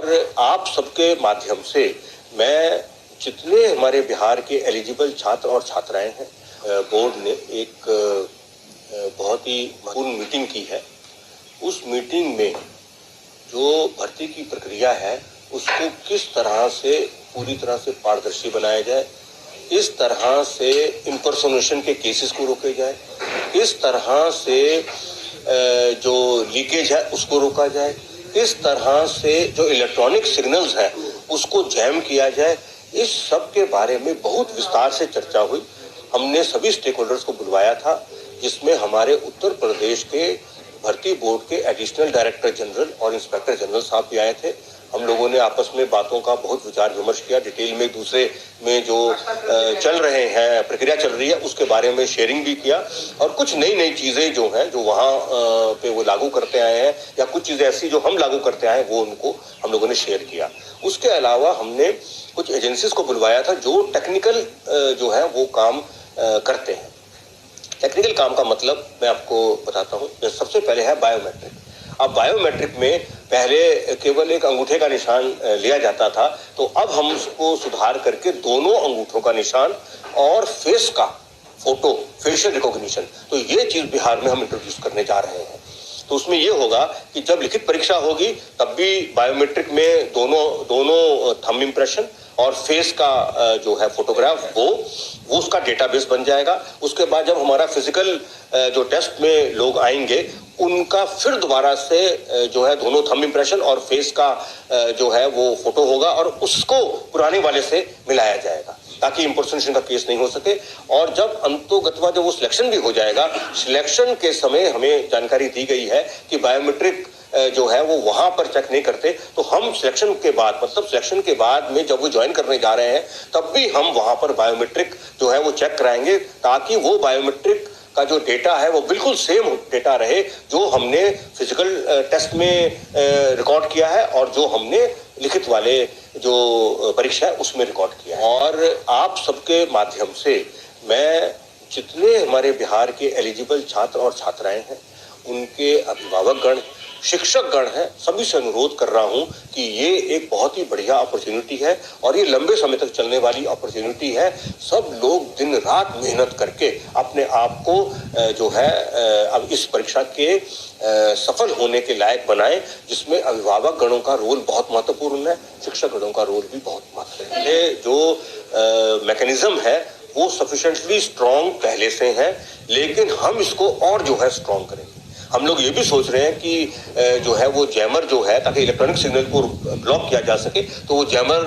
और आप सबके माध्यम से मैं जितने हमारे बिहार के एलिजिबल छात्र और छात्राएं हैं, बोर्ड ने एक बहुत ही महत्वपूर्ण मीटिंग की है। उस मीटिंग में जो भर्ती की प्रक्रिया है उसको किस तरह से पूरी तरह से पारदर्शी बनाया जाए, इस तरह से इम्पर्सोनेशन के केसेस को रोके जाए, इस तरह से जो लीकेज है उसको रोका जाए, इस तरह से जो इलेक्ट्रॉनिक सिग्नल्स है उसको जैम किया जाए। इस सब के बारे में बहुत विस्तार से चर्चा हुई। हमने सभी स्टेक होल्डर्स को बुलवाया था, जिसमें हमारे उत्तर प्रदेश के भर्ती बोर्ड के एडिशनल डायरेक्टर जनरल और इंस्पेक्टर जनरल साहब भी आए थे। हम लोगों ने आपस में बातों का बहुत विचार विमर्श किया, डिटेल में एक दूसरे में जो चल रहे हैं, प्रक्रिया चल रही है उसके बारे में शेयरिंग भी किया, और कुछ नई नई चीजें जो हैं जो वहाँ पे वो लागू करते आए हैं या कुछ चीजें ऐसी जो हम लागू करते आए वो उनको हम लोगों ने शेयर किया। उसके अलावा हमने कुछ एजेंसीज को बुलवाया था जो टेक्निकल जो है वो काम करते हैं। टेक्निकल काम का मतलब मैं आपको बताता हूँ। सबसे पहले है बायोमेट्रिक। अब बायोमेट्रिक में पहले केवल एक अंगूठे का निशान लिया जाता था, तो अब हम उसको सुधार करके दोनों अंगूठों का निशान और फेस का फोटो, फेशियल रिकॉग्निशन, तो ये चीज बिहार में हम इंट्रोड्यूस करने जा रहे हैं। तो उसमें ये होगा कि जब लिखित परीक्षा होगी तब भी बायोमेट्रिक में दोनों थंब इम्प्रेशन और फेस का जो है फोटोग्राफ वो उसका डेटाबेस बन जाएगा। उसके बाद जब हमारा फिजिकल जो टेस्ट में लोग आएंगे उनका फिर दोबारा से जो है दोनों थंब इम्प्रेशन और फेस का जो है वो फोटो होगा और उसको पुराने वाले से मिलाया जाएगा ताकि इम्पर्सोनेशन का केस नहीं हो सके। और जब अंतोगत्वा जब वो सिलेक्शन भी हो जाएगा, सिलेक्शन के समय हमें जानकारी दी गई है कि बायोमेट्रिक जो है वो वहां पर चेक नहीं करते, तो हम सिलेक्शन के बाद, मतलब सिलेक्शन के बाद में जब वो ज्वाइन करने जा रहे हैं तब भी हम वहां पर बायोमेट्रिक जो है वो चेक कराएंगे, ताकि वो बायोमेट्रिक का जो डेटा है वो बिल्कुल सेम डेटा रहे जो हमने फिजिकल टेस्ट में रिकॉर्ड किया है और जो हमने लिखित वाले जो परीक्षा है उसमें रिकॉर्ड किया है। और आप सबके माध्यम से मैं जितने हमारे बिहार के एलिजिबल छात्र और छात्राएं हैं, उनके अभिभावकगण, शिक्षकगण हैं, सभी से अनुरोध कर रहा हूं कि ये एक बहुत ही बढ़िया अपॉर्चुनिटी है और ये लंबे समय तक चलने वाली अपॉर्चुनिटी है। सब लोग दिन रात मेहनत करके अपने आप को जो है अब इस परीक्षा के सफल होने के लायक बनाएं, जिसमें अभिभावक गणों का रोल बहुत महत्वपूर्ण है, शिक्षक गणों का रोल भी बहुत महत्वपूर्ण है। ये जो मैकेनिज्म है वो सफिशिएंटली स्ट्रॉन्ग पहले से है, लेकिन हम इसको और जो है स्ट्रॉन्ग करेंगे। हम लोग ये भी सोच रहे हैं कि जो है वो जैमर जो है, ताकि इलेक्ट्रॉनिक सिग्नल को ब्लॉक किया जा सके, तो वो जैमर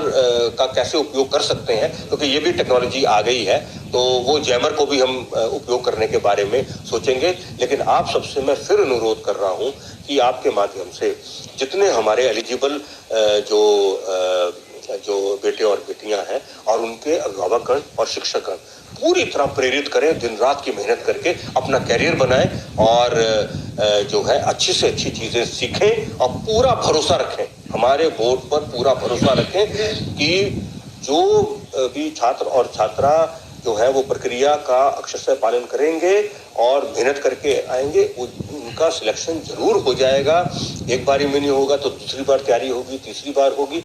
का कैसे उपयोग कर सकते हैं, क्योंकि ये भी टेक्नोलॉजी आ गई है, तो वो जैमर को भी हम उपयोग करने के बारे में सोचेंगे। लेकिन आप सबसे मैं फिर अनुरोध कर रहा हूं कि आपके माध्यम से जितने हमारे एलिजिबल जो बेटे और बेटियां हैं और उनके अभिभावकगण और शिक्षकगण पूरी तरह प्रेरित करें, दिन रात की मेहनत करके अपना कैरियर बनाएं और जो है अच्छी से अच्छी चीजें सीखें और पूरा भरोसा रखें, हमारे बोर्ड पर पूरा भरोसा रखें कि जो भी छात्र और छात्रा जो है वो प्रक्रिया का अक्षरशः पालन करेंगे और मेहनत करके आएंगे, उनका सिलेक्शन जरूर हो जाएगा। एक बारी में नहीं होगा तो दूसरी बार तैयारी होगी, तीसरी बार होगी।